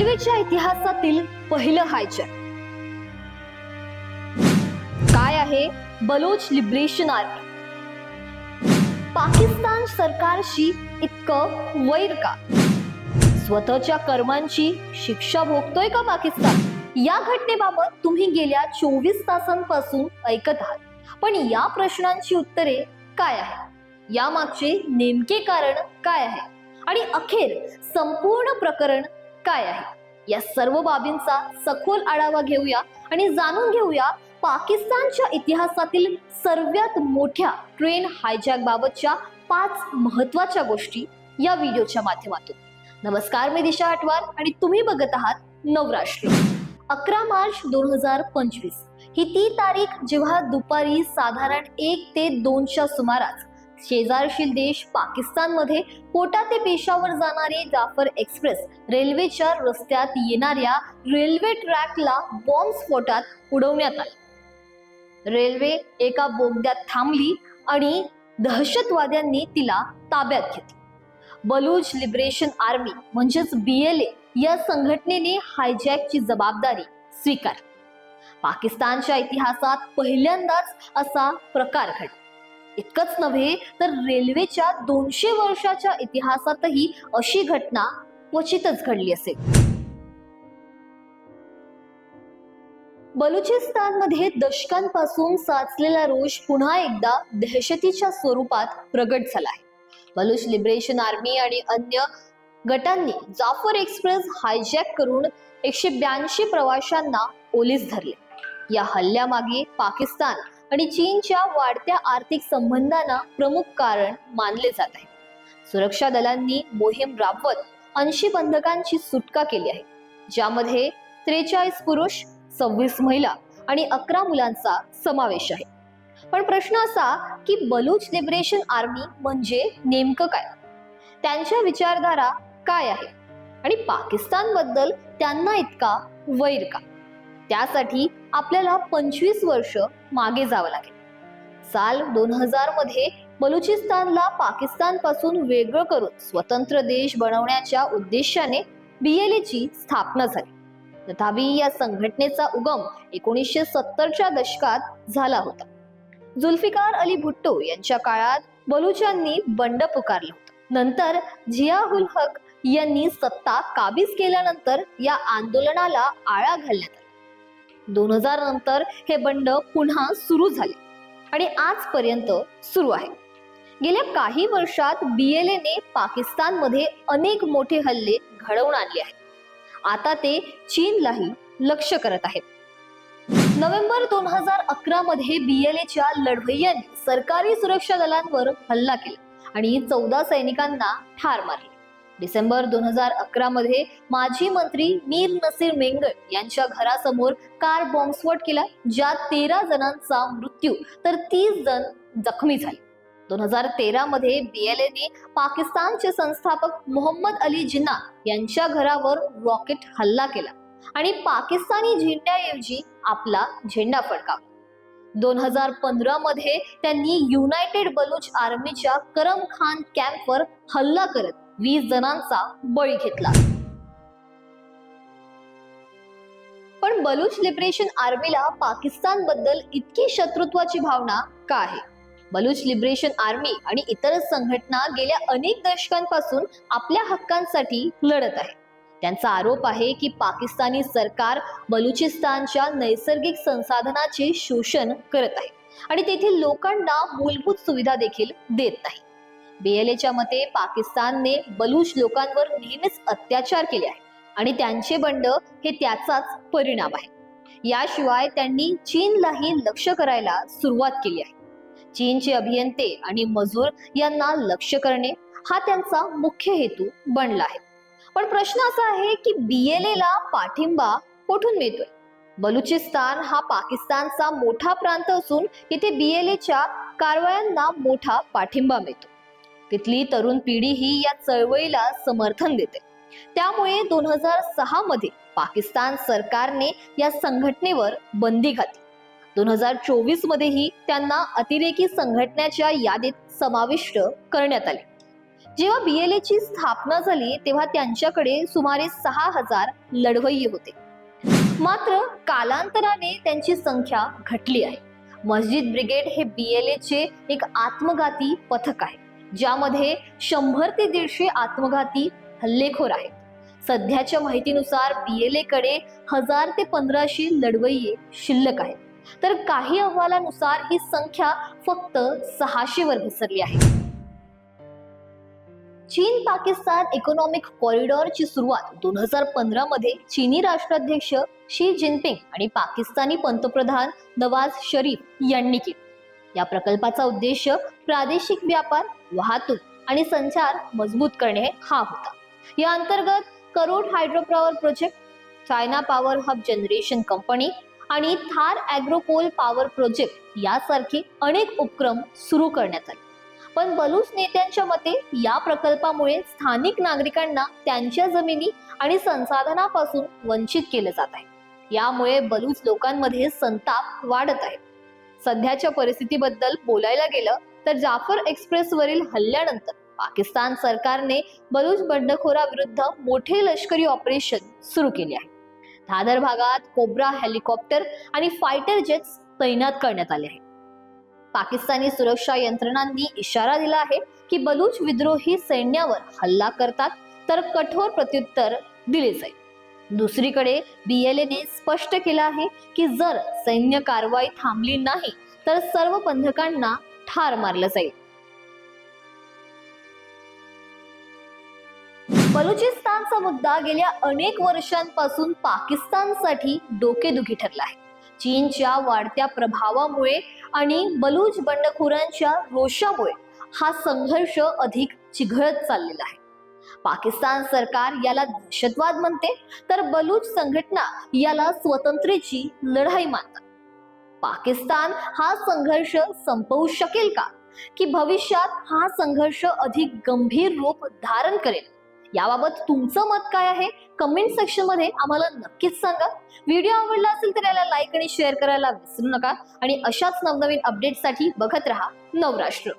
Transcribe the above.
रेल्वेच्या इतिहासातील पहिलं हायजॅक काय आहे? Baloch liberation army. पाकिस्तान सरकारशी इतकं वैर का? स्वतःच्या कर्मांची शिक्षा भोगतोय का पाकिस्तान? या घटनेबाबत तुम्ही गेल्या 24 तासांपासून ऐकत आहात, पण या प्रश्नांची उत्तरे काय आहे? यामागचे नेमके कारण काय आहे आणि अखेर संपूर्ण प्रकरण काय आहे? या सर्व बाबींचा सखोल आढावा घेऊया आणि जाणून घेऊया पाकिस्तानच्या इतिहासातील सर्वात मोठ्या ट्रेन हायजॅक बाबतच्या 5 महत्त्वाच्या गोष्टी या व्हिडिओच्या माध्यमातून. नमस्कार, मी दिशा आटवार आणि तुम्ही बघत आहात नवराष्ट्र. 11 मार्च 2025 ही ती तारीख जेव्हा दुपारी साधारण 1 ते 2च्या सुमारास शेजारशील देश पाकिस्तानमध्ये कोटा ते पेशावर जाणारी जाफर एक्सप्रेस रेल्वेच्या रस्त्यात येणाऱ्या रेल्वे ट्रॅकला बॉम्बस्फोटात उडवण्यात आली. रेल्वे एका बोगद्यात थांबली आणि दहशतवाद्यांनी तिला ताब्यात घेतली. बलूच लिबरेशन आर्मी म्हणजेच BLA या संघटनेने हायजॅकची जबाबदारी स्वीकारली. पाकिस्तानच्या इतिहासात पहिल्यांदाच असा प्रकार घडला. इतकंच नव्हे तर रेल्वेच्या 200 वर्षाच्या इतिहासातही अशी घटना क्वचितच घडली असेल. बलुचिस्तानमध्ये दशकांपासून साचलेला रोष पुन्हा एकदा दहशतीच्या स्वरूपात प्रगट झाला आहे. बलूच लिबरेशन आर्मी आणि अन्य गटांनी जाफर एक्सप्रेस हायजॅक करून 182 प्रवाशांना ओलीस धरले. या हल्ल्यामागे पाकिस्तान आणि चीनच्या वाढत्या आर्थिक संबंधांना प्रमुख कारण मानले जात आहे. सुरक्षा दलांनी मोहीम राबवत 80 बंधकांची सुटका केली आहे, ज्यामध्ये 43 पुरुष, 26 महिला आणि 11 मुलांचा समावेश आहे. पण प्रश्न असा की बलूच लिबरेशन आर्मी म्हणजे नेमकं काय? त्यांच्या विचारधारा काय आहे आणि पाकिस्तान बद्दल त्यांना इतका वैर का? त्यासाठी आपल्याला 25 वर्ष मागे जावं लागेल. साल 2000 मध्ये बलुचिस्तानला पाकिस्तान पासून वेगळं करून स्वतंत्र देश बनवण्याच्या उद्देशाने BLA ची स्थापना झाली. तथापि या संघटनेचा उगम 1970च्या दशकात झाला होता. जुल्फिकार अली भुट्टो यांच्या काळात बलुचांनी बंड पुकारलं होतं. नंतर झिया उल हक यांनी सत्ता काबीज केल्यानंतर या आंदोलनाला आळा घालण्यात आला. 2000 नंतर हे बंड पुन्हा सुरू झाले आणि आजपर्यंत सुरू आहे. गेल्या काही वर्षात BLA ने पाकिस्तानमध्ये अनेक मोठे हल्ले घडवून आणले आहेत. आता ते चीनलाही लक्ष करत आहेत. नोव्हेंबर 2011 मध्ये BLAच्या लढवय्यांनी सरकारी सुरक्षा दलांवर हल्ला केला आणि 14 सैनिकांना ठार मारले. डिसेंबर 2011 मध्ये माजी मंत्री मीर नसीर मेंगल यांच्या घरासमोर कार बॉम्बस्फोट केला, ज्यात 13 जणांचा मृत्यू तर 30 जण जखमी झाले. 2013 मध्ये BLA ने पाकिस्तानचे संस्थापक मोहम्मद अली जिन्ना यांच्या घरावर रॉकेट हल्ला केला आणि पाकिस्तानी झेंड्याऐवजी आपला झेंडा फडकावला. 2015 मध्ये त्यांनी युनायटेड बलूच आर्मीच्या करम खान कॅम्पवर हल्ला करत 20 जणांचा बळी घेतला. पण बलूच लिबरेशन आर्मीला पाकिस्तान बद्दल इतकी शत्रुत्वाची भावना का आहे? बलूच लिबरेशन आर्मी आणि इतर संघटना गेल्या अनेक दशकांपासून आपल्या हक्कांसाठी लढत आहे. त्यांचा आरोप आहे की पाकिस्तानी सरकार बलुचिस्तानच्या नैसर्गिक संसाधनाचे शोषण करत आहे आणि तेथील लोकांना मूलभूत सुविधा देखील देत नाही. BLAच्या मते पाकिस्तानने बलूच लोकांवर नेहमीच अत्याचार केले आहे आणि त्यांचे बंड हे त्याचाच परिणाम आहे. याशिवाय त्यांनी चीनलाही लक्ष्य करायला सुरुवात केली आहे. चीनचे अभियंते आणि मजूर यांना लक्ष्य करणे हा त्यांचा मुख्य हेतू बनला आहे. पण प्रश्न असा आहे की BLAला पाठिंबा कुठून मिळतोय? बलुचिस्तान हा पाकिस्तानचा मोठा प्रांत असून येथे BLAच्या कारवायांना मोठा पाठिंबा मिळतो. तिथली तरुण पिढी ही या चळवळीला समर्थन देते. त्यामुळे 2006 मध्ये पाकिस्तान सरकारने या संघटनेवर बंदी घातली. 2024 मध्येही त्यांना अतिरेकी संघटनेच्या यादीत समाविष्ट करण्यात आले. जेव्हा BLA ची स्थापना झाली तेव्हा त्यांच्याकडे सुमारे 6,000 लढवय्ये होते. मात्र कालांतराने त्यांची संख्या घटली आहे. मस्जिद ब्रिगेड हे BLA चे एक आत्मघाती पथक आहे, ज्यामध्ये 100 ते 150 आत्मघाती हल्लेखोर आहेत. सध्याच्या माहितीनुसार BLA कडे 1000 ते 1500 लढवय्ये शिल्लक आहेत, तर काही अहवालानुसार ही संख्या फक्त 600 वर घसरली आहे. चीन पाकिस्तान इकॉनॉमिक कॉरिडॉरची सुरुवात 2015 मध्ये चीनी राष्ट्राध्यक्ष शी जिनपिंग आणि पाकिस्तानी पंतप्रधान नवाज शरीफ यांनी केली. या प्रकल्पाचा उद्देश प्रादेशिक व्यापार, वाहतूक आणि संचार मजबूत करणे हा होता. या अंतर्गत crore hydropower project, China power hub generation company आणि थार ॲग्रोकोल पॉवर प्रोजेक्ट यासारखे अनेक उपक्रम सुरू करण्यात आले. पण बलूच नेत्यांच्या मते या प्रकल्पामुळे स्थानिक नागरिकांना त्यांच्या जमिनी आणि संसाधनापासून वंचित केले जात आहे. यामुळे बलूच लोकांमध्ये संताप वाढत आहे. सध्याच्या परिस्थितीबद्दल बोलायला गेलं तर जाफर एक्सप्रेसवरील हल्ल्यानंतर पाकिस्तान सरकारने बलूच बंडखोराविरुद्ध मोठे लष्करी ऑपरेशन सुरू केले आहे. दादर भागात कोब्रा हेलिकॉप्टर आणि फायटर जेट्स तैनात करण्यात आले आहेत. पाकिस्तानी सुरक्षा यंत्रणांनी इशारा दिला आहे की बलूच विद्रोही सैन्यावर हल्ला करतात तर कठोर प्रत्युत्तर दिले जाईल. दुसरीकडे BLA ने स्पष्ट केलं आहे की जर सैन्य कारवाई थांबली नाही तर सर्व बंधकांना ठार मारलं जाईल. बलुचिस्तानचा मुद्दा गेल्या अनेक वर्षांपासून पाकिस्तानसाठी डोकेदुखी ठरला आहे. चीनच्या वाढत्या प्रभावामुळे आणि बलूच बंडखोरांच्या रोषामुळे हा संघर्ष अधिक चिघळत चाललेला आहे. पाकिस्तान सरकार याला दहशतवाद म्हणते, तर बलूच संघटना याला स्वतंत्रेची लढाई मानतात. पाकिस्तान हा संघर्ष संपवू शकेल का, की भविष्यात हा संघर्ष अधिक गंभीर रूप धारण करेल? याबाबत तुमचं मत काय आहे? कमेंट सेक्शन मध्ये आम्हाला नक्कीच सांगा. व्हिडिओ आवडला असेल तर याला लाईक आणि शेअर करायला विसरू नका आणि अशाच नवनवीन अपडेट्ससाठी बघत रहा नवराष्ट्र.